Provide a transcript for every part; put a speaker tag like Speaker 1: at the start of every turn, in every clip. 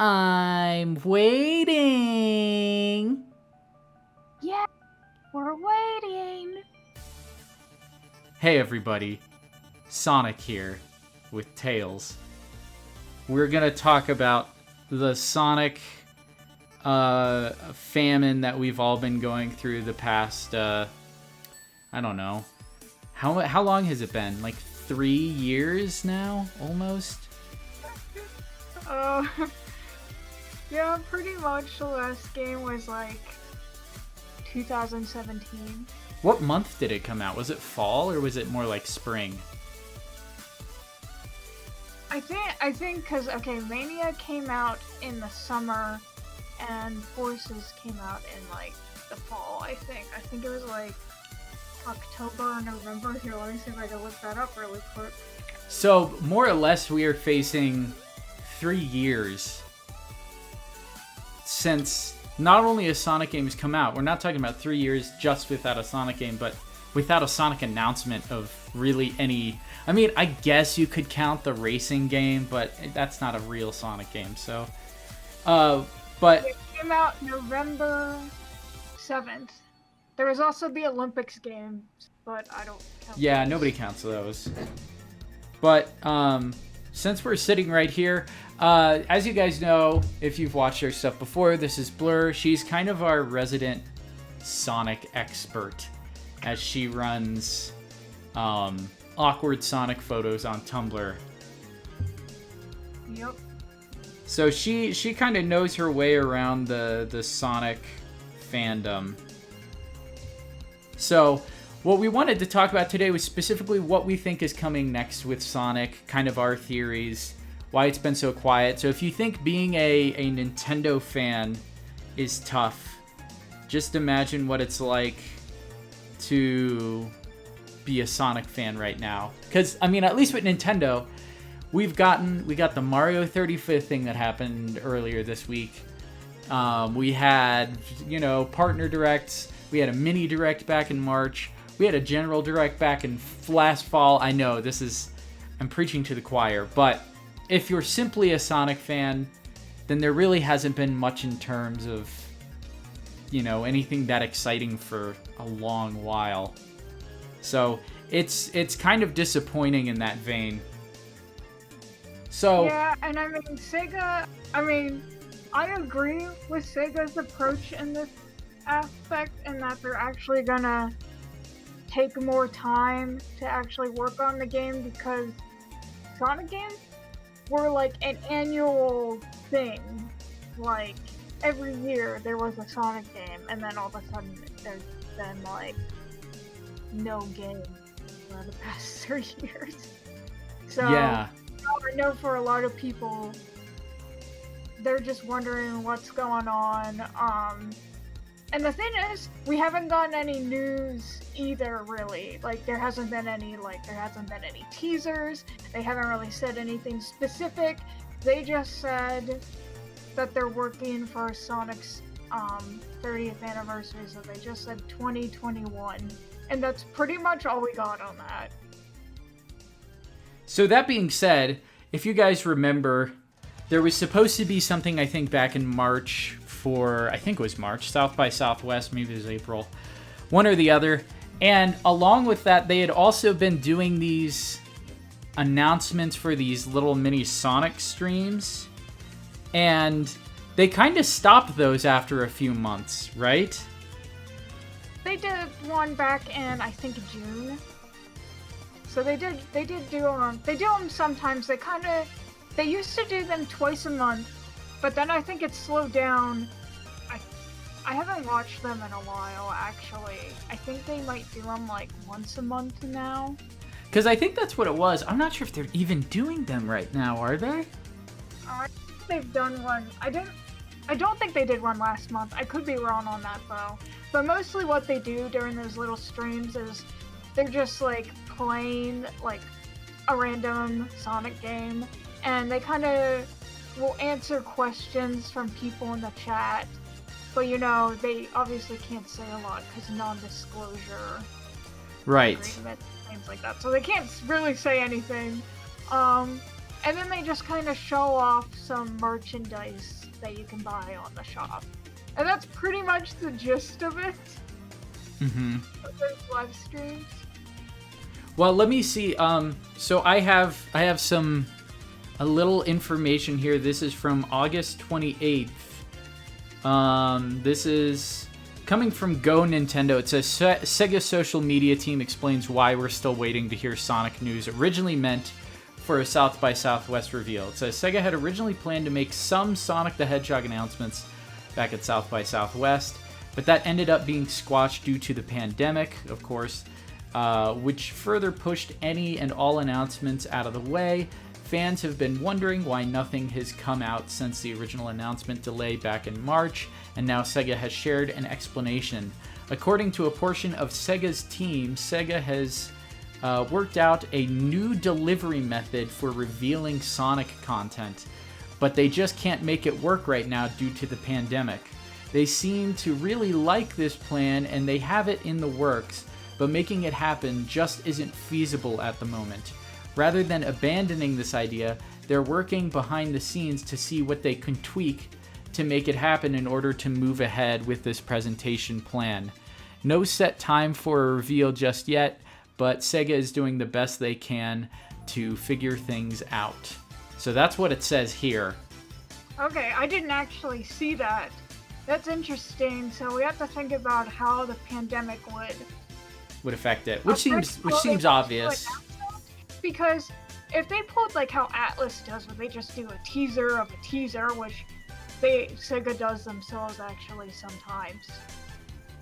Speaker 1: I'm waiting.
Speaker 2: Yeah, we're waiting.
Speaker 1: Hey everybody, Sonic here with Tails. We're gonna talk about the Sonic famine that we've all been going through the past, I don't know. How long has it been? Like 3 years now, almost?
Speaker 2: Uh, yeah, pretty much the last game was like 2017.
Speaker 1: What month did it come out? Was it fall or was it more like spring?
Speaker 2: I think because, okay, Mania came out in the summer and Forces came out in like the fall, I think. I think it was like October or November. Here, let me see if I can look that up really quick.
Speaker 1: So, more or less, we are facing 3 years since not only a Sonic game has come out. We're not talking about 3 years just without a Sonic game, but without a Sonic announcement of really any... I mean, I guess you could count the racing game, but that's not a real Sonic game, so... But...
Speaker 2: It came out November 7th. There was also the Olympics games, but I don't count
Speaker 1: Yeah,
Speaker 2: those.
Speaker 1: nobody counts those. But, since we're sitting right here, as you guys know, if you've watched our stuff before, this is Blur. She's kind of our resident Sonic expert, as she runs awkward Sonic photos on Tumblr.
Speaker 2: Yep.
Speaker 1: So she kind of knows her way around the Sonic fandom. So what we wanted to talk about today was specifically what we think is coming next with Sonic, kind of our theories, why it's been so quiet. So if you think being a Nintendo fan is tough, just imagine what it's like to be a Sonic fan right now. Because, I mean, at least with Nintendo, we got the Mario 35th thing that happened earlier this week. We had, partner directs. We had a mini direct back in March. We had a general direct back in last fall. I know, I'm preaching to the choir, but if you're simply a Sonic fan, then there really hasn't been much in terms of, anything that exciting for a long while. So it's kind of disappointing in that vein. So
Speaker 2: Yeah, and I mean, Sega, I agree with Sega's approach in this aspect, in that they're actually gonna take more time to actually work on the game, because Sonic games were like an annual thing. Like, every year there was a Sonic game, and then all of a sudden there's been like no game for the past 3 years. So
Speaker 1: yeah.
Speaker 2: I know for a lot of people, they're just wondering what's going on. And the thing is, we haven't gotten any news either, really. Like, there hasn't been any teasers. They haven't really said anything specific. They just said that they're working for Sonic's 30th anniversary, so they just said 2021. And that's pretty much all we got on that.
Speaker 1: So that being said, if you guys remember, there was supposed to be something, I think, back in March I think it was March, South by Southwest, maybe it was April, one or the other. And along with that, they had also been doing these announcements for these little mini Sonic streams. And they kind of stopped those after a few months, right?
Speaker 2: They did one back in, I think, June. So they did do them. They do them sometimes. They used to do them twice a month, but then I think it slowed down. I haven't watched them in a while, actually. I think they might do them like once a month now.
Speaker 1: Because I think that's what it was. I'm not sure if they're even doing them right now, are they?
Speaker 2: I think they've done one. I don't think they did one last month. I could be wrong on that, though. But mostly what they do during those little streams is they're just like playing like a random Sonic game, and they kind of will answer questions from people in the chat, but they obviously can't say a lot because non-disclosure
Speaker 1: Right.
Speaker 2: agreement, things like that, so they can't really say anything. And then they just kind of show off some merchandise that you can buy on the shop. And that's pretty much the gist of it.
Speaker 1: Mm-hmm.
Speaker 2: Of those live streams.
Speaker 1: Well, let me see. So I have a little information here. This is from August 28th. This is coming from Go Nintendo. It says Sega social media team explains why we're still waiting to hear Sonic news originally meant for a South by Southwest reveal. It says Sega had originally planned to make some Sonic the Hedgehog announcements back at South by Southwest, but that ended up being squashed due to the pandemic, of course, which further pushed any and all announcements out of the way. Fans have been wondering why nothing has come out since the original announcement delay back in March, and now Sega has shared an explanation. According to a portion of Sega's team, Sega has worked out a new delivery method for revealing Sonic content, but they just can't make it work right now due to the pandemic. They seem to really like this plan and they have it in the works, but making it happen just isn't feasible at the moment. Rather than abandoning this idea, they're working behind the scenes to see what they can tweak to make it happen in order to move ahead with this presentation plan. No set time for a reveal just yet, but Sega is doing the best they can to figure things out. So that's what it says here.
Speaker 2: Okay, I didn't actually see that. That's interesting. So we have to think about how the pandemic
Speaker 1: would affect it, which seems obvious.
Speaker 2: Because if they pulled like how Atlas does, where they just do a teaser of a teaser, which Sega does themselves actually sometimes.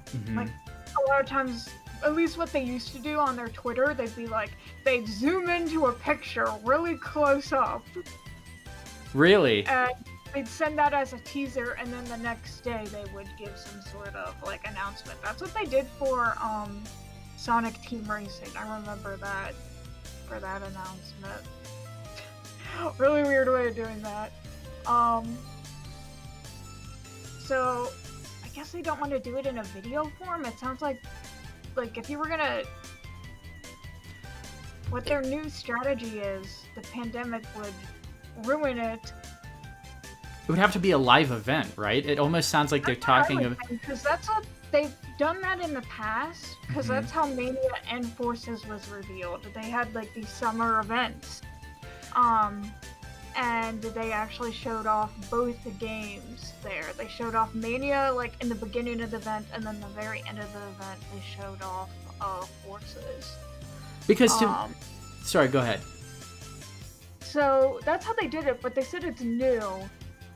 Speaker 1: Mm-hmm.
Speaker 2: Like a lot of times, at least what they used to do on their Twitter, they'd zoom into a picture really close up.
Speaker 1: Really?
Speaker 2: And they'd send that as a teaser, and then the next day they would give some sort of like announcement. That's what they did for Sonic Team Racing. I remember that for that announcement. Really weird way of doing that. So I guess they don't want to do it in a video form. It sounds like if you were gonna, what their new strategy is, the pandemic would ruin it.
Speaker 1: It would have to be a live event, right? It almost sounds like they're talking about...
Speaker 2: Because that's what they've done that in the past, because that's how Mania and Forces was revealed. They had like these summer events. And they actually showed off both the games there. They showed off Mania like in the beginning of the event, and then the very end of the event they showed off Forces.
Speaker 1: Because sorry, go ahead.
Speaker 2: So that's how they did it, but they said it's new.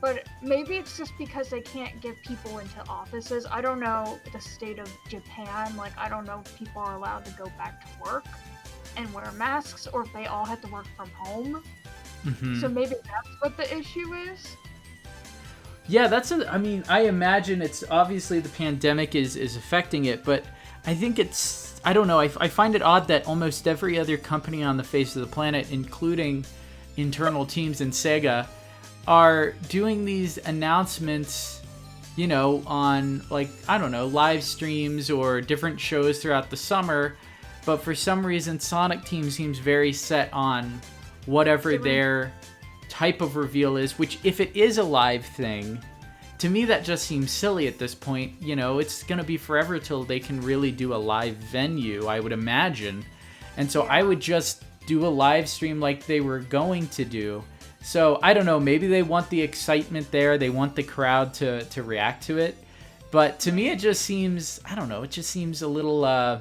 Speaker 2: But maybe it's just because they can't get people into offices. I don't know the state of Japan. Like, I don't know if people are allowed to go back to work and wear masks, or if they all had to work from home.
Speaker 1: Mm-hmm.
Speaker 2: So maybe that's what the issue is.
Speaker 1: Yeah, I imagine it's obviously the pandemic is affecting it, but I think I don't know, I find it odd that almost every other company on the face of the planet, including internal teams in Sega, are doing these announcements, you know, on like, I don't know, live streams or different shows throughout the summer, but for some reason Sonic Team seems very set on whatever their type of reveal is, which if it is a live thing, to me that just seems silly at this point. You know, it's going to be forever till they can really do a live venue, I would imagine. And so I would just do a live stream like they were going to do. So I don't know, maybe they want the excitement there, they want the crowd to react to it. But to me it just seems, I don't know, it just seems a little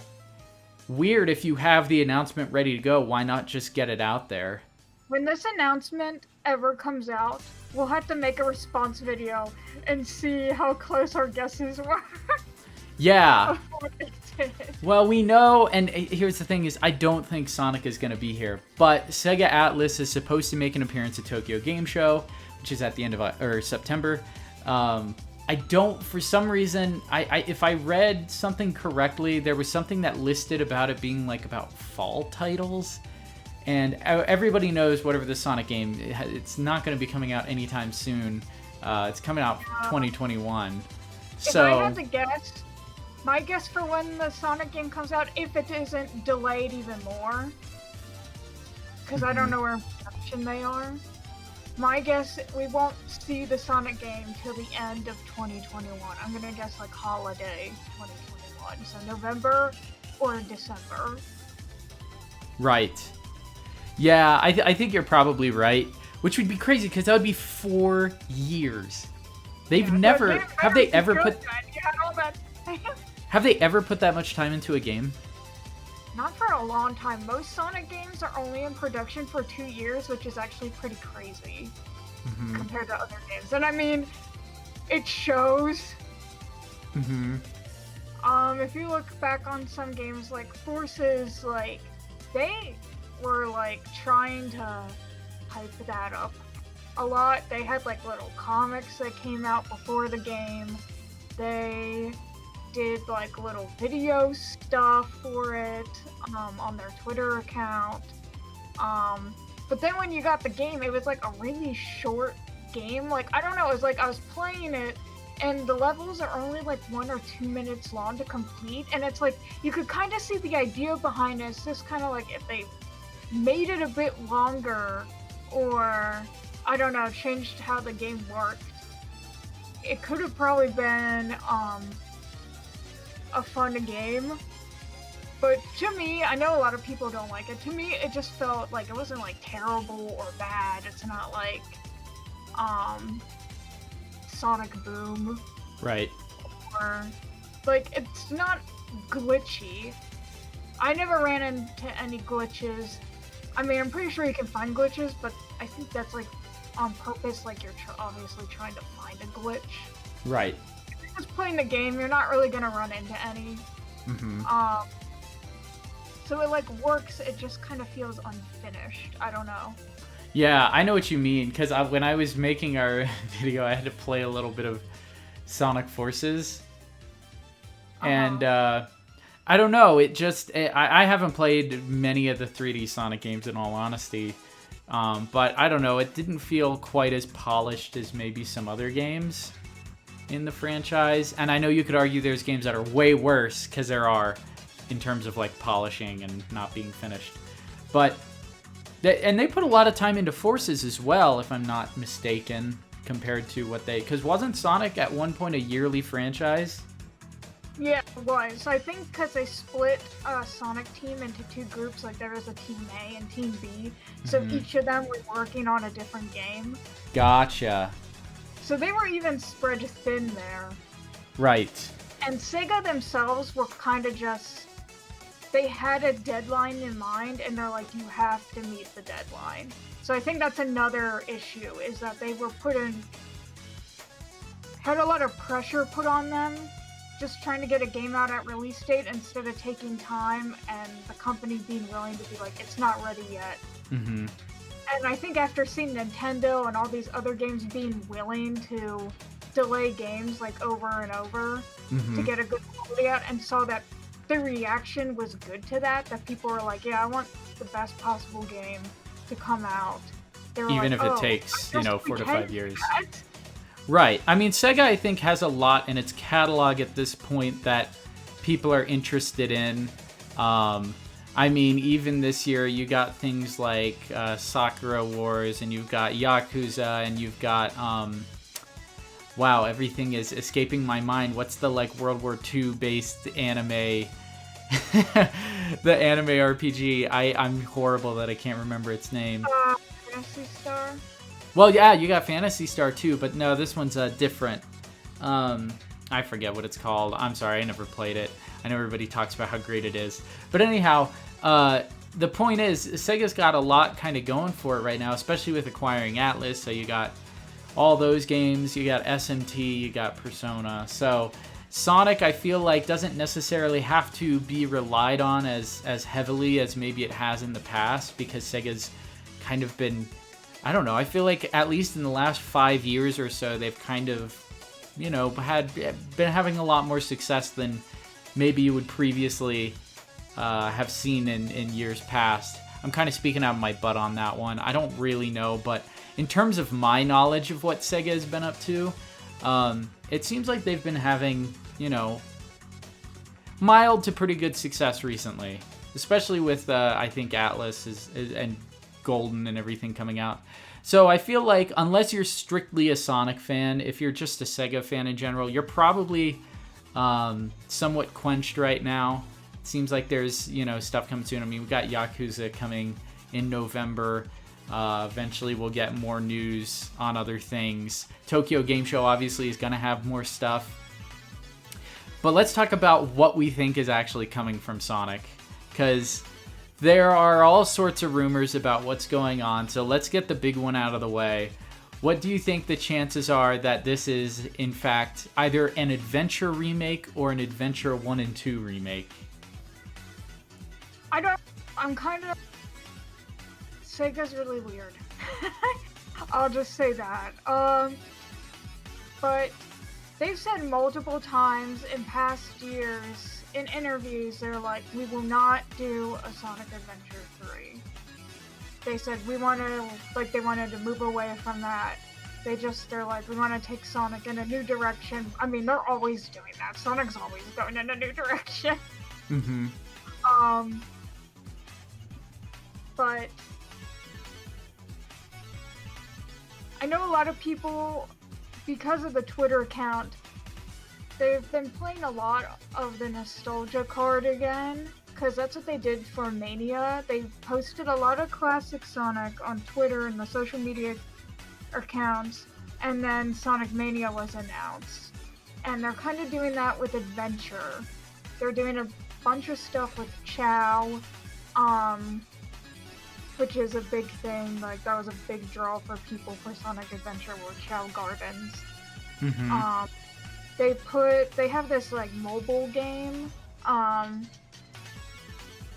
Speaker 1: weird. If you have the announcement ready to go, why not just get it out there?
Speaker 2: When this announcement ever comes out, we'll have to make a response video and see how close our guesses were.
Speaker 1: Yeah. Well, we know, and here's the thing is, I don't think Sonic is going to be here, but Sega Atlas is supposed to make an appearance at Tokyo Game Show, which is at the end of September. I don't, for some reason, if I read something correctly, there was something that listed about it being like about fall titles. And everybody knows whatever the Sonic game, it's not going to be coming out anytime soon. It's coming out 2021. So,
Speaker 2: if I had to guess, my guess for when the Sonic game comes out, if it isn't delayed even more, because I don't know where direction they are. My guess, we won't see the Sonic game till the end of 2021. I'm gonna guess like holiday 2021, so November or December.
Speaker 1: Right. Yeah, I think you're probably right, which would be crazy because that would be 4 years. They've never have they ever put have they ever put that much time into a game?
Speaker 2: Not for a long time. Most Sonic games are only in production for 2 years, which is actually pretty crazy compared to other games. And I mean, it shows. If you look back on some games like Forces, like they were like trying to hype that up a lot. They had like little comics that came out before the game. They did like little video stuff for it on their Twitter account. But then when you got the game, it was like a really short game. Like, I don't know, it was like I was playing it and the levels are only like 1 or 2 minutes long to complete, and it's like you could kind of see the idea behind it. It's just kind of like if they made it a bit longer, or I don't know, changed how the game worked, it could have probably been a fun game. But to me, I know a lot of people don't like it. To me, it just felt like it wasn't like terrible or bad. It's not like Sonic Boom.
Speaker 1: Right.
Speaker 2: Or like it's not glitchy. I never ran into any glitches. I mean, I'm pretty sure you can find glitches, but I think that's like on purpose, like you're obviously trying to find a glitch.
Speaker 1: Right.
Speaker 2: If you're just playing the game, you're not really gonna run into any. So it like works, it just kind of feels unfinished. I don't know.
Speaker 1: Yeah, I know what you mean, because when I was making our video, I had to play a little bit of Sonic Forces. And I don't know, it just, I haven't played many of the 3D Sonic games in all honesty. But I don't know, it didn't feel quite as polished as maybe some other games in the franchise. And I know you could argue there's games that are way worse, because there are, in terms of like polishing and not being finished. But they put a lot of time into Forces as well, if I'm not mistaken, compared to what they, because wasn't Sonic at one point a yearly franchise?
Speaker 2: Yeah, it was. I think because they split Sonic team into 2 groups, like there was a Team A and Team B, so each of them were working on a different game.
Speaker 1: Gotcha.
Speaker 2: So they were even spread thin there.
Speaker 1: Right.
Speaker 2: And Sega themselves were kind of just, they had a deadline in mind, and they're like, you have to meet the deadline. So I think that's another issue, is that they were had a lot of pressure put on them, just trying to get a game out at release date instead of taking time and the company being willing to be like, it's not ready yet. And I think after seeing Nintendo and all these other games being willing to delay games like over and over to get a good quality out, and saw that the reaction was good to that people were like, yeah, I want the best possible game to come out.
Speaker 1: Even if it takes, 4 to 5 years. Right. I mean, Sega, I think, has a lot in its catalog at this point that people are interested in. I mean, even this year, you got things like Sakura Wars, and you've got Yakuza, and you've got... wow, everything is escaping my mind. What's the, like, World War II based anime... the anime RPG. I'm horrible that I can't remember its name.
Speaker 2: Phantasy Star?
Speaker 1: Well, yeah, you got Phantasy Star too, but no, this one's different. I forget what it's called. I'm sorry, I never played it. I know everybody talks about how great it is. But anyhow, the point is, Sega's got a lot kind of going for it right now, especially with acquiring Atlus. So you got all those games, you got SMT, you got Persona. So Sonic, I feel like, doesn't necessarily have to be relied on as heavily as maybe it has in the past, because Sega's kind of been, I don't know, I feel like at least in the last 5 years or so, they've kind of, been having a lot more success than maybe you would previously have seen in years past. I'm kind of speaking out of my butt on that one. I don't really know, but in terms of my knowledge of what Sega has been up to, it seems like they've been having, mild to pretty good success recently, especially with I think Atlus and Golden and everything coming out. So I feel like unless you're strictly a Sonic fan, if you're just a Sega fan in general, you're probably somewhat quenched right now. It seems like there's, stuff coming soon. I mean, we got Yakuza coming in November. Eventually we'll get more news on other things. Tokyo Game Show obviously is going to have more stuff. But let's talk about what we think is actually coming from Sonic, because there are all sorts of rumors about what's going on. So let's get the big one out of the way. What do you think the chances are that this is, in fact, either an Adventure remake or an Adventure 1 and 2 remake?
Speaker 2: I'm kind of... Sega's really weird. I'll just say that. But they've said multiple times in past years, in interviews, they're like, we will not do a Sonic Adventure 3. They said they wanted to move away from that. They're like, we want to take Sonic in a new direction. I mean, they're always doing that. Sonic's always going in a new direction.
Speaker 1: Mm-hmm.
Speaker 2: But I know a lot of people, because of the Twitter account, they've been playing a lot of the nostalgia card again, because that's what they did for Mania. They posted a lot of classic Sonic on Twitter and the social media accounts, and then Sonic Mania was announced. And they're kind of doing that with Adventure. They're doing a bunch of stuff with Chao, which is a big thing. Like, that was a big draw for people for Sonic Adventure, were Chao Gardens.
Speaker 1: Mm-hmm.
Speaker 2: They have this like mobile game.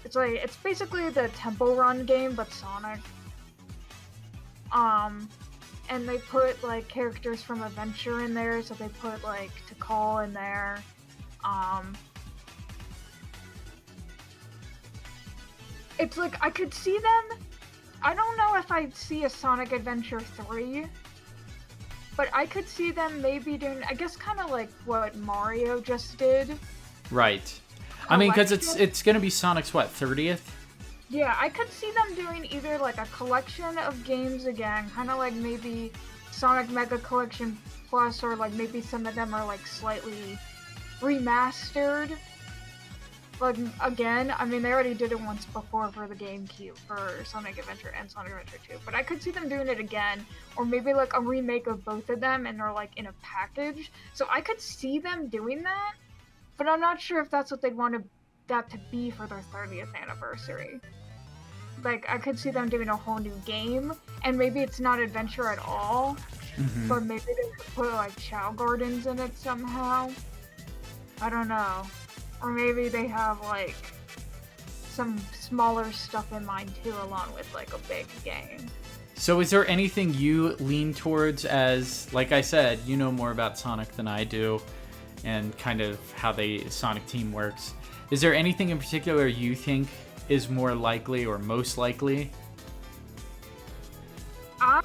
Speaker 2: It's basically the Temple Run game, but Sonic. And they put like characters from Adventure in there, so they put like Tikal in there. It's like I could see them. I don't know if I'd see a Sonic Adventure 3. But I could see them maybe doing, I guess, kind of like what Mario just did.
Speaker 1: Right. I mean, because it's going to be Sonic's, 30th?
Speaker 2: Yeah, I could see them doing either like a collection of games again, kind of like maybe Sonic Mega Collection Plus, or like maybe some of them are like slightly remastered. Like, again, I mean, they already did it once before for the GameCube, for Sonic Adventure and Sonic Adventure 2, but I could see them doing it again, or maybe, like, a remake of both of them, and they're, like, in a package. So I could see them doing that, but I'm not sure if that's what they'd want that to be for their 30th anniversary. Like, I could see them doing a whole new game, and maybe it's not Adventure at all, but maybe they could put, like, Chao Gardens in it somehow. I don't know. Or maybe they have, like, some smaller stuff in mind, too, along with, like, a big game.
Speaker 1: So is there anything you lean towards as, like I said, you know more about Sonic than I do, and kind of how the Sonic team works. Is there anything in particular you think is more likely or most likely?
Speaker 2: I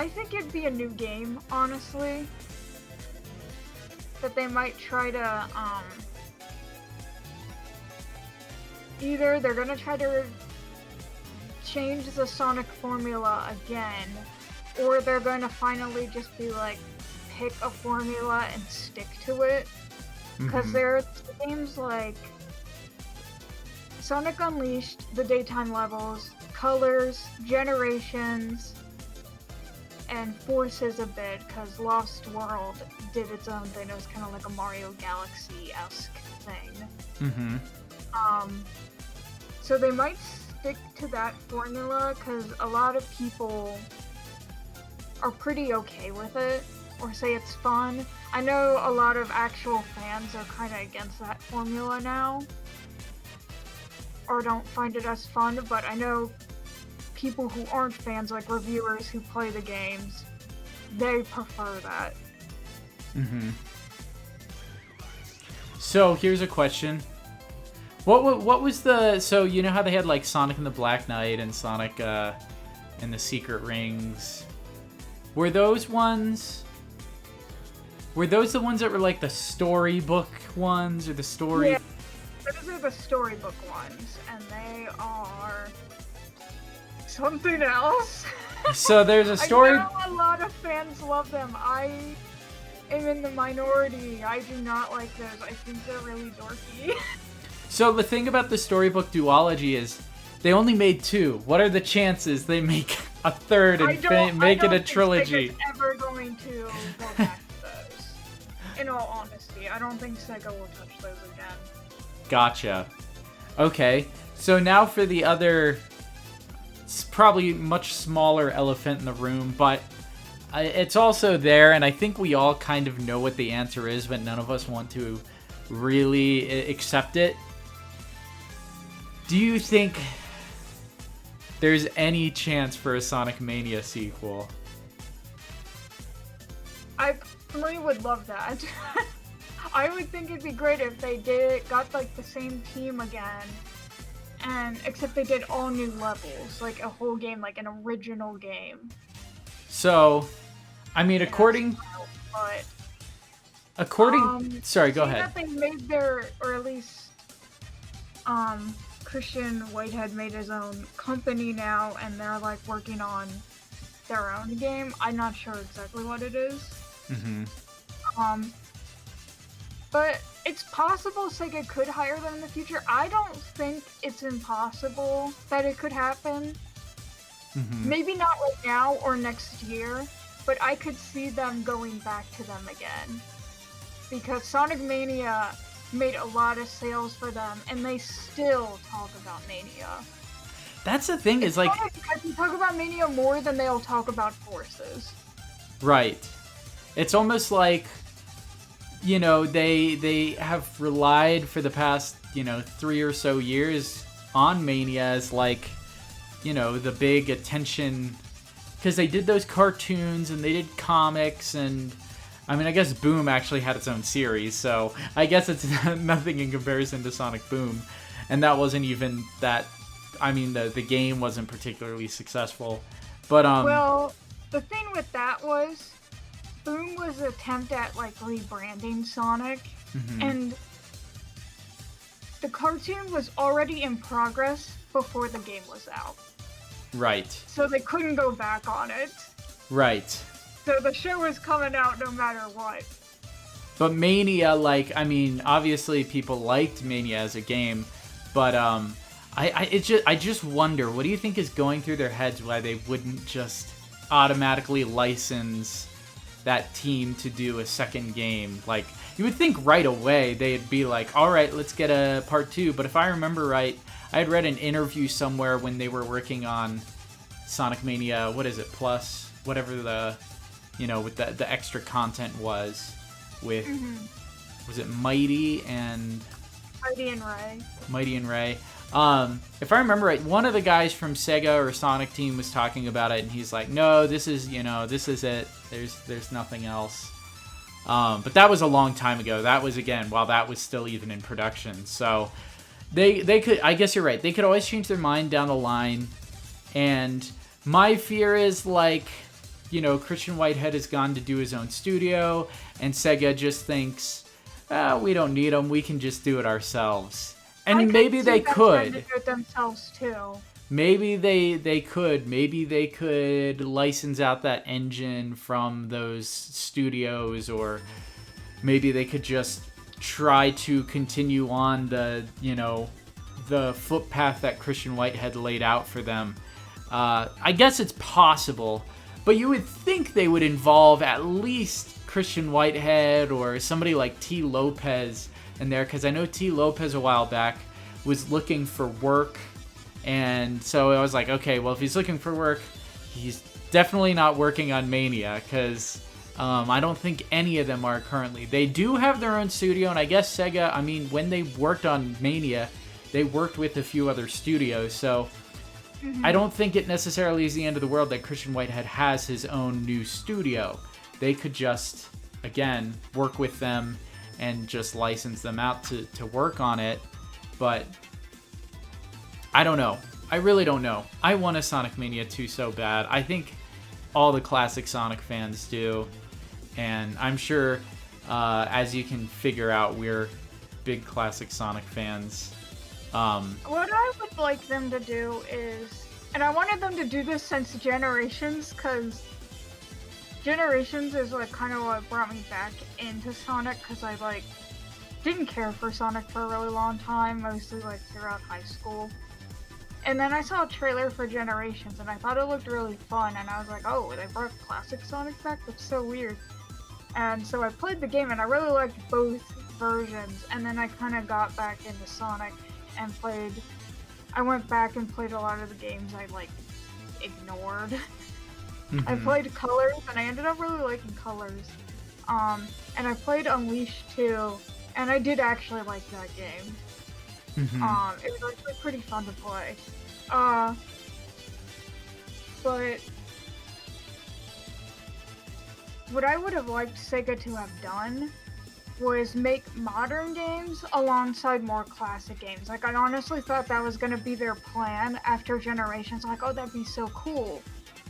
Speaker 2: think it'd be a new game, honestly. That they might try to, either they're gonna try to change the Sonic formula again, or they're gonna finally just be like, pick a formula and stick to it. Because there's games like Sonic Unleashed, the daytime levels, Colors, Generations, and Forces a bit, because Lost World did its own thing. It was kind of like a Mario Galaxy-esque thing. So they might stick to that formula, because a lot of people are pretty okay with it, or say it's fun. I know a lot of actual fans are kind of against that formula now, or don't find it as fun, but I know people who aren't fans, like reviewers who play the games, they prefer that.
Speaker 1: So here's a question. What was the... So you know how they had like Sonic and the Black Knight and Sonic and the Secret Rings? Were those the ones that were like the storybook ones, or the story...
Speaker 2: Yeah, those are the storybook ones, and they are... something else.
Speaker 1: So there's a story.
Speaker 2: I know a lot of fans love them. I am in the minority. I do not like those. I think they're really dorky.
Speaker 1: So the thing about the storybook duology is they only made 2. What are the chances they make a third and make it a trilogy?
Speaker 2: I don't think Sega's ever going to go back to those. In all honesty, I don't think Sega will touch those again.
Speaker 1: Gotcha. Okay, so now for the other, it's probably much smaller elephant in the room, but it's also there, and I think we all kind of know what the answer is, but none of us want to really accept it. Do you think there's any chance for a Sonic Mania sequel?
Speaker 2: I personally would love that. I would think it'd be great if they got like the same team again, and except they did all new levels, like a whole game, like an original game.
Speaker 1: So, I mean, sorry, go ahead.
Speaker 2: That they made their, or at least, Christian Whitehead made his own company now, and they're like working on their own game. I'm not sure exactly what it is.
Speaker 1: Mm-hmm.
Speaker 2: But it's possible Sega could hire them in the future. I don't think it's impossible that it could happen.
Speaker 1: Mm-hmm.
Speaker 2: Maybe not right now or next year, but I could see them going back to them again. Because Sonic Mania made a lot of sales for them, and they still talk about Mania.
Speaker 1: That's the thing, is like...
Speaker 2: They talk about Mania more than they'll talk about Forces.
Speaker 1: Right. It's almost like, you know, they have relied for the past, 3 or so years on Mania as like, the big attention, because they did those cartoons and they did comics, and I mean, I guess Boom actually had its own series, so I guess it's nothing in comparison to Sonic Boom, and that wasn't even that. I mean, the game wasn't particularly successful, but
Speaker 2: well, the thing with that was, Boom was an attempt at like rebranding Sonic,
Speaker 1: mm-hmm.
Speaker 2: and the cartoon was already in progress before the game was out.
Speaker 1: Right.
Speaker 2: So they couldn't go back on it. Right. So the show was coming out no matter what.
Speaker 1: But Mania, like, I mean, obviously people liked Mania as a game, but I just wonder, what do you think is going through their heads why they wouldn't just automatically license that team to do a second game? Like, you would think right away they'd be like, all right, let's get a part 2. But if I remember right, I had read an interview somewhere when they were working on Sonic Mania, what is it, Plus? Whatever the, with the extra content was with,
Speaker 2: mm-hmm.
Speaker 1: was it Mighty and
Speaker 2: Ray?
Speaker 1: Mighty and Ray. If I remember right, one of the guys from Sega or Sonic Team was talking about it, and he's like, no, this is it. There's nothing else. But that was a long time ago. That was, again, while that was still even in production. So they could, I guess you're right, they could always change their mind down the line. And my fear is, like, Christian Whitehead has gone to do his own studio, and Sega just thinks, we don't need them, we can just do it ourselves. And maybe they could.
Speaker 2: Do it themselves too.
Speaker 1: Maybe they could. Maybe they could license out that engine from those studios, or maybe they could just try to continue on the footpath that Christian Whitehead laid out for them. I guess it's possible, but you would think they would involve at least Christian Whitehead or somebody like T. Lopez in there, because I know T. Lopez a while back was looking for work, and so I was like, okay, well, if he's looking for work, he's definitely not working on Mania, because I don't think any of them are currently. They do have their own studio, and I guess Sega, I mean, when they worked on Mania, they worked with a few other studios, so mm-hmm. I don't think it necessarily is the end of the world that Christian Whitehead has his own new studio. They could just, again, work with them and just license them out to work on it. But I don't know. I really don't know. I want a Sonic Mania 2 so bad. I think all the classic Sonic fans do. And I'm sure, as you can figure out, we're big classic Sonic fans.
Speaker 2: What I would like them to do is And I wanted them to do this since Generations, because Generations is like kind of what brought me back into Sonic, because I like didn't care for Sonic for a really long time, mostly like throughout high school. And then I saw a trailer for Generations, and I thought it looked really fun, and I was like, oh, they brought classic Sonic back? That's so weird. And so I played the game, and I really liked both versions, and then I kind of got back into Sonic and I went back and played a lot of the games I like ignored. I played Colors, and I ended up really liking Colors. And I played Unleashed too, and I did actually like that game. It was actually pretty fun to play. But what I would have liked Sega to have done was make modern games alongside more classic games. Like, I honestly thought that was going to be their plan after Generations. Like, oh, that'd be so cool.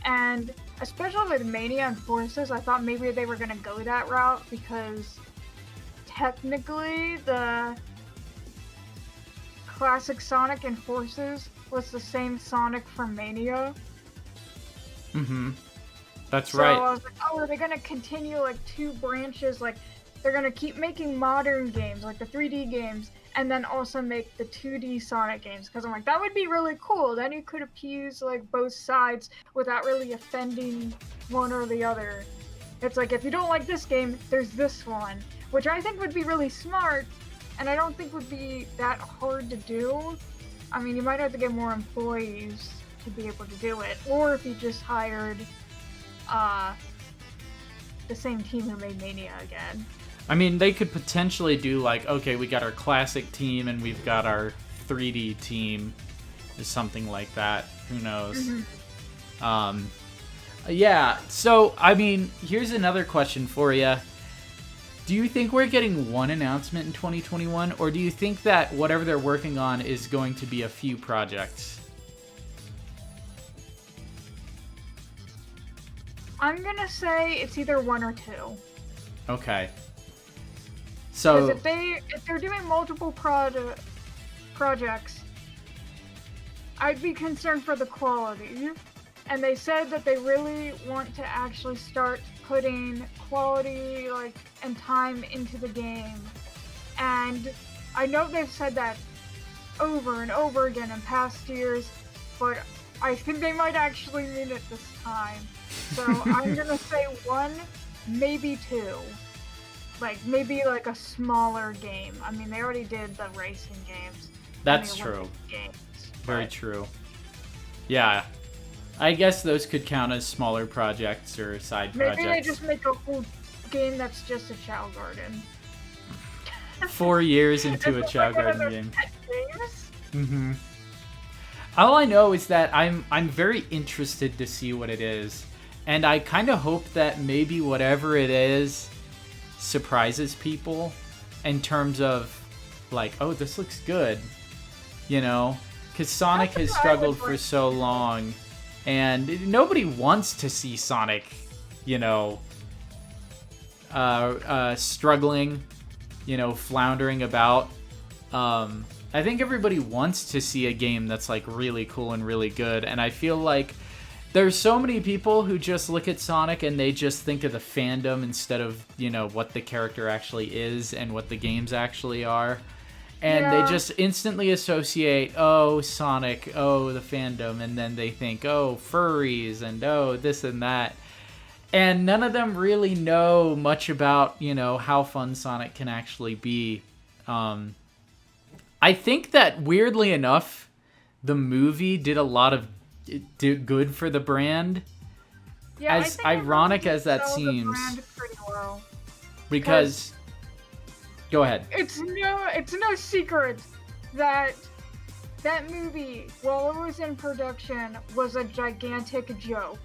Speaker 2: And especially with Mania and Forces, I thought maybe they were going to go that route, because technically the classic Sonic and Forces was the same Sonic from Mania.
Speaker 1: That's
Speaker 2: so
Speaker 1: right.
Speaker 2: I was like, oh, are they going to continue like two branches? Like, they're going to keep making modern games, like the 3D games, and then also make the 2D Sonic games. Because I'm like, that would be really cool. Then you could appease like both sides without really offending one or the other. It's like, if you don't like this game, there's this one, which I think would be really smart, and I don't think would be that hard to do. I mean, you might have to get more employees to be able to do it, or if you just hired the same team who made Mania again.
Speaker 1: I mean, they could potentially do like, okay, we got our classic team and we've got our 3D team, or something like that. Who knows? Yeah, so, I mean, here's another question for you. Do you think we're getting one announcement in 2021, or do you think that whatever they're working on is going to be a few projects?
Speaker 2: I'm gonna say it's either one or two.
Speaker 1: Okay. So
Speaker 2: Because if they're doing multiple projects, I'd be concerned for the quality. And they said that they really want to actually start putting quality and time into the game. And I know they've said that over and over again in past years, but I think they might actually mean it this time. So I'm gonna say one, maybe two. Maybe a smaller game. I mean, they already did the racing games.
Speaker 1: That's true. Very true. Yeah. I guess those could count as smaller projects or side projects.
Speaker 2: Maybe they just make a whole game that's just a Chao Garden.
Speaker 1: 4 years into a Chao Garden game. All I know is that I'm very interested to see what it is. And I kind of hope that maybe whatever it is surprises people in terms of oh, this looks good, because Sonic has struggled for so long, and nobody wants to see Sonic struggling, floundering about. I think everybody wants to see a game that's really cool and really good, and I feel like there's so many people who just look at Sonic and they just think of the fandom instead of, what the character actually is and what the games actually are. And they just instantly associate, oh, Sonic, oh, the fandom, and then they think, oh, furries, and oh, this and that. And none of them really know much about, how fun Sonic can actually be. I think that, weirdly enough, the movie did a lot of good for the brand.
Speaker 2: Yeah,
Speaker 1: as ironic as that seems.
Speaker 2: Well.
Speaker 1: Because go ahead.
Speaker 2: It's no secret that movie, while it was in production, was a gigantic joke.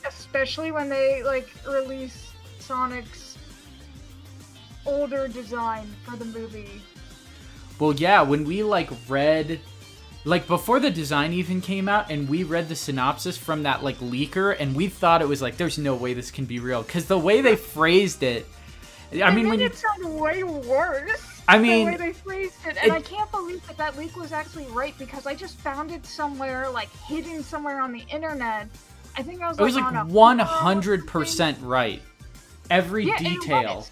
Speaker 2: Especially when they released Sonic's older design for the movie.
Speaker 1: Well, yeah, when we read before the design even came out, and we read the synopsis from that leaker, and we thought it was there's no way this can be real, because the way they phrased it, I mean,
Speaker 2: made
Speaker 1: when you...
Speaker 2: it sound way worse.
Speaker 1: I mean...
Speaker 2: the way they phrased it. And I can't believe that leak was actually right, because I just found it somewhere, like, hidden somewhere on the internet. I think I was,
Speaker 1: It was,
Speaker 2: on
Speaker 1: like,
Speaker 2: a
Speaker 1: 100% right. Every detail.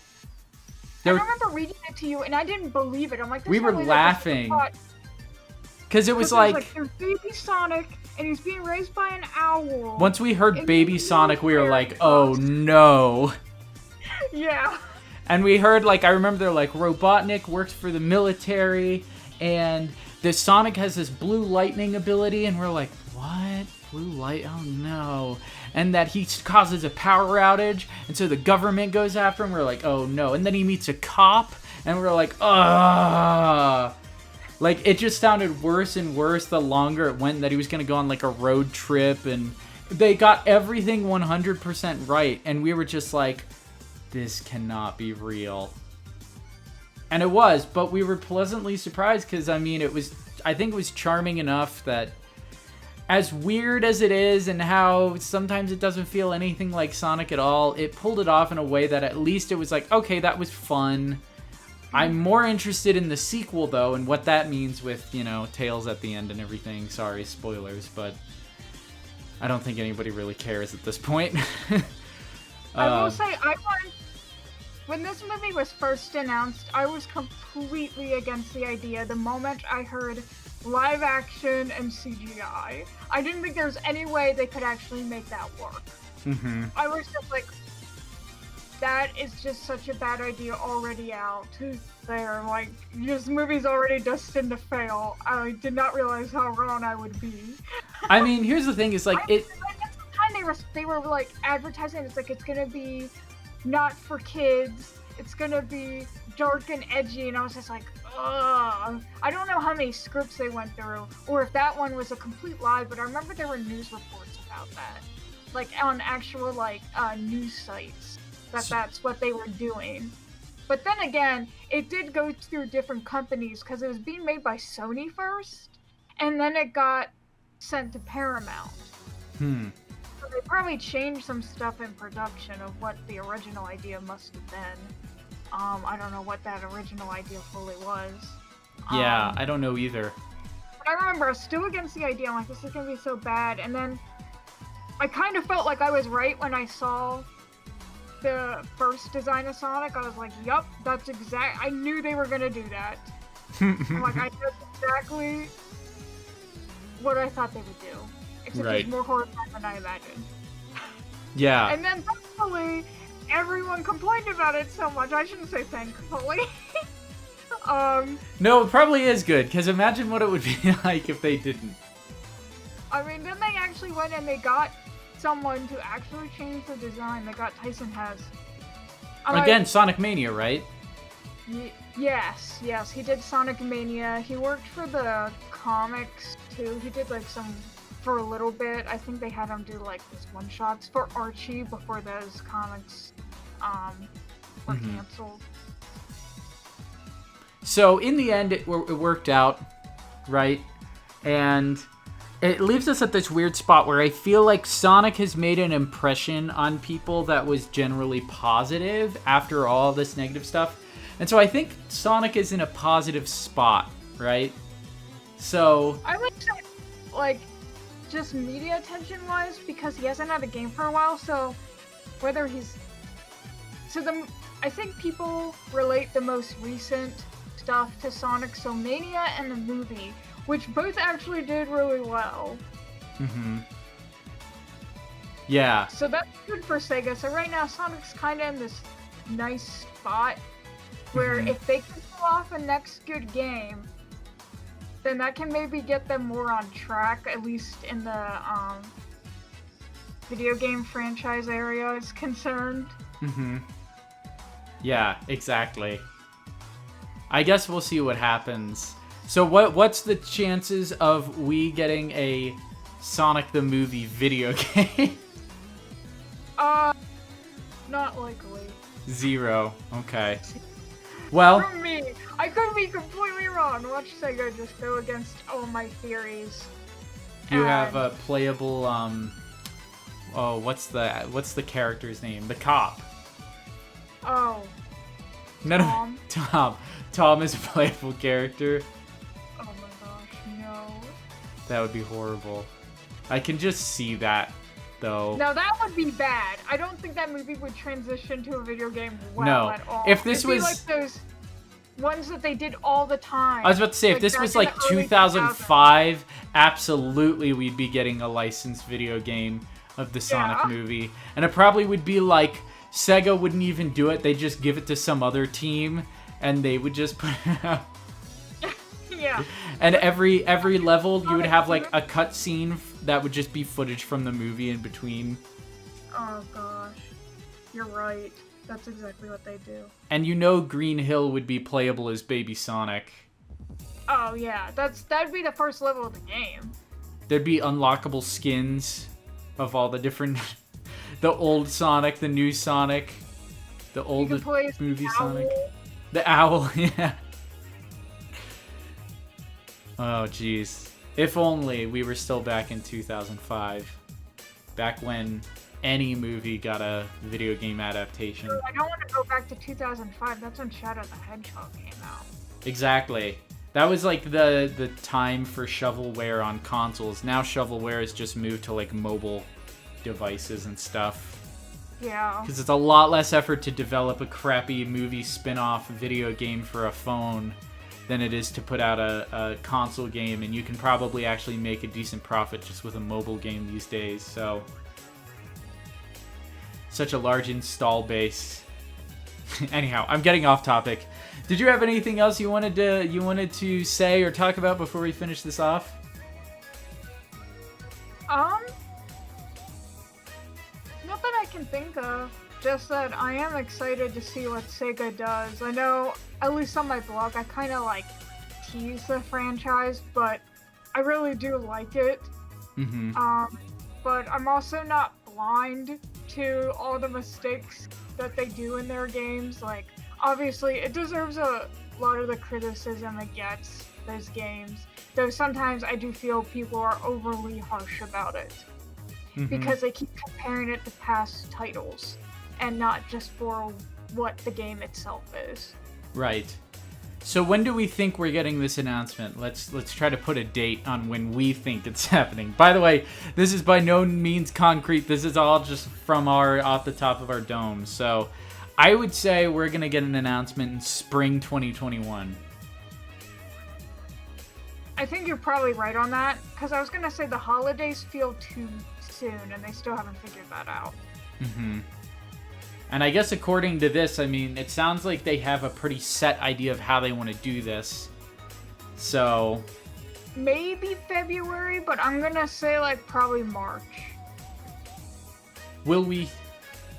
Speaker 2: I remember reading it to you, and I didn't believe it. I'm like,
Speaker 1: we were laughing. Because it was like...
Speaker 2: There's Baby Sonic, and he's being raised by an owl.
Speaker 1: Once we heard Baby Sonic, we were like, oh no.
Speaker 2: Yeah.
Speaker 1: And we heard, like, I remember they're like, Robotnik works for the military, and this Sonic has this blue lightning ability, and we're like, what? Blue light? Oh no. And that he causes a power outage, and so the government goes after him. We're like, oh no. And then he meets a cop, and we're like, ugh. Like, it just sounded worse and worse the longer it went, that he was going to go on, like, a road trip, and they got everything 100% right, and we were just like, this cannot be real. And it was, but we were pleasantly surprised, because, I mean, I think it was charming enough that, as weird as it is, and how sometimes it doesn't feel anything like Sonic at all, it pulled it off in a way that at least it was like, okay, that was fun. I'm more interested in the sequel, though, and what that means with, you know, Tails at the end and everything. Sorry, spoilers, but I don't think anybody really cares at this point.
Speaker 2: I will say, when this movie was first announced, I was completely against the idea the moment I heard live action and CGI. I didn't think there was any way they could actually make that work.
Speaker 1: Mm-hmm.
Speaker 2: I was just like, that is just such a bad idea already out there. Like, this movie's already destined to fail. I did not realize how wrong I would be.
Speaker 1: I mean, here's the thing, is like,
Speaker 2: at the time they were like advertising, it's like, it's gonna be not for kids, it's gonna be dark and edgy, and I was just like, ugh. I don't know how many scripts they went through, or if that one was a complete lie, but I remember there were news reports about that. Like, on actual, like, news sites. That's what they were doing. But then again, it did go through different companies, because it was being made by Sony first, and then it got sent to Paramount. So they probably changed some stuff in production of what the original idea must have been. I don't know what that original idea fully was.
Speaker 1: Yeah, I don't know either.
Speaker 2: But I remember I was still against the idea. I'm like, this is gonna be so bad. And then I kind of felt like I was right when I saw the first design of Sonic. I was like, yup, that's I knew they were gonna do that. I'm like, I know exactly what I thought they would do. Except it's more horrifying than I imagined.
Speaker 1: Yeah.
Speaker 2: And then thankfully, everyone complained about it so much. I shouldn't say thankfully.
Speaker 1: No, it probably is good, because imagine what it would be like if they didn't.
Speaker 2: I mean, then they actually went and they got someone to actually change the design. They got Tyson Hesse.
Speaker 1: Again, Sonic Mania, right?
Speaker 2: Yes, he did Sonic Mania. He worked for the comics, too. He did, like, some... for a little bit. I think they had him do, like, this one-shots for Archie before those comics, were canceled.
Speaker 1: So, in the end, it worked out, right? And it leaves us at this weird spot where I feel like Sonic has made an impression on people that was generally positive after all this negative stuff. And so I think Sonic is in a positive spot, right? So...
Speaker 2: I would say, like, just media attention-wise, because he hasn't had a game for a while, so whether he's... I think people relate the most recent stuff to Sonic, so Mania and the movie, which both actually did really well.
Speaker 1: Yeah.
Speaker 2: So that's good for Sega. So right now, Sonic's kind of in this nice spot where if they can pull off a next good game, then that can maybe get them more on track, at least in the video game franchise area is concerned.
Speaker 1: Yeah, exactly. I guess we'll see what happens. So what's the chances of we getting a Sonic the Movie video game?
Speaker 2: Not likely.
Speaker 1: 0. Okay. Well,
Speaker 2: For me, I could be completely wrong. Watch Sega just go against all my theories.
Speaker 1: you have a playable what's the character's name? The cop.
Speaker 2: Oh.
Speaker 1: None
Speaker 2: Tom.
Speaker 1: of Tom is a playable character.
Speaker 2: Oh my gosh, no.
Speaker 1: That would be horrible. I can just see that, though.
Speaker 2: No, that would be bad. I don't think that movie would transition to a video game well
Speaker 1: No.
Speaker 2: at all.
Speaker 1: If this
Speaker 2: It'd be
Speaker 1: was
Speaker 2: like those ones that they did all the time.
Speaker 1: I was about to say, if this
Speaker 2: back
Speaker 1: was
Speaker 2: in
Speaker 1: like
Speaker 2: the early
Speaker 1: 2005, absolutely we'd be getting a licensed video game of the Sonic
Speaker 2: Yeah.
Speaker 1: movie. And it probably would be like, Sega wouldn't even do it. They'd just give it to some other team, and they would just put it out.
Speaker 2: Yeah.
Speaker 1: And every level, you would have like a cutscene that would just be footage from the movie in between.
Speaker 2: Oh gosh. You're right. That's exactly what they do.
Speaker 1: And you know Green Hill would be playable as Baby Sonic.
Speaker 2: Oh yeah, that'd be the first level of the game.
Speaker 1: There'd be unlockable skins of all the different... the old Sonic, the new Sonic, the
Speaker 2: You
Speaker 1: old
Speaker 2: can play as
Speaker 1: movie
Speaker 2: the
Speaker 1: Sonic.
Speaker 2: owl.
Speaker 1: The owl, yeah. Oh, jeez. If only we were still back in 2005. Back when any movie got a video game adaptation.
Speaker 2: I don't want to go back to 2005. That's when Shadow the Hedgehog came out.
Speaker 1: Exactly. That was like the time for shovelware on consoles. Now shovelware has just moved to like mobile devices and stuff.
Speaker 2: Yeah.
Speaker 1: Because it's a lot less effort to develop a crappy movie spin-off video game for a phone than it is to put out a console game, and you can probably actually make a decent profit just with a mobile game these days. So such a large install base. Anyhow, I'm getting off topic. Did you have anything else you wanted to say or talk about before we finish this off?
Speaker 2: Not that I can think of. Just that I am excited to see what Sega does. I know, at least on my blog, I kind of like tease the franchise, but I really do like it.
Speaker 1: Mm-hmm.
Speaker 2: But I'm also not blind to all the mistakes that they do in their games. Like, obviously, it deserves a lot of the criticism it gets, those games. Though sometimes I do feel people are overly harsh about it.
Speaker 1: Mm-hmm.
Speaker 2: Because they keep comparing it to past titles, and not just for what the game itself is.
Speaker 1: Right. So when do we think we're getting this announcement? Let's try to put a date on when we think it's happening. By the way, this is by no means concrete. This is all just from off the top of our dome. So I would say we're going to get an announcement in spring 2021.
Speaker 2: I think you're probably right on that, because I was going to say the holidays feel too soon, and they still haven't figured that out.
Speaker 1: Mm-hmm. And I guess according to this, I mean, it sounds like they have a pretty set idea of how they want to do this. So
Speaker 2: Maybe February, but I'm going to say, like, probably March.
Speaker 1: will we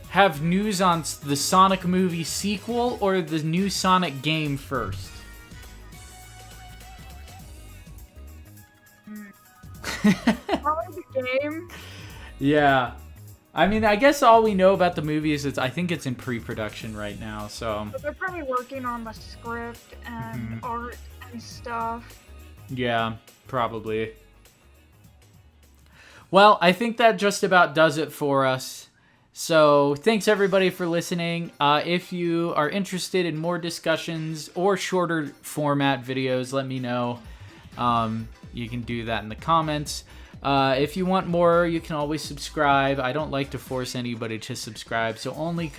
Speaker 1: have news on the Sonic movie sequel or the new Sonic game first?
Speaker 2: Probably the game.
Speaker 1: Yeah. I mean, I guess all we know about the movie is I think it's in pre-production right now, so...
Speaker 2: But they're probably working on the script and art and stuff.
Speaker 1: Yeah, probably. Well, I think that just about does it for us. So, thanks everybody for listening. If you are interested in more discussions or shorter format videos, let me know. You can do that in the comments. If you want more, you can always subscribe. I don't like to force anybody to subscribe, so only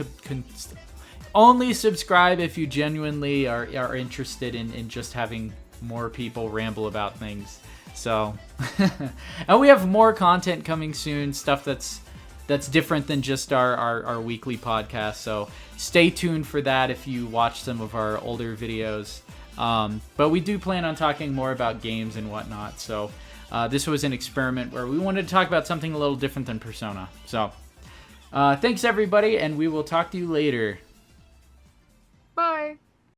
Speaker 1: subscribe if you genuinely are interested in just having more people ramble about things. So, and we have more content coming soon, stuff that's different than just our weekly podcast. So stay tuned for that if you watch some of our older videos. But we do plan on talking more about games and whatnot. So this was an experiment where we wanted to talk about something a little different than Persona. So thanks everybody, and we will talk to you later.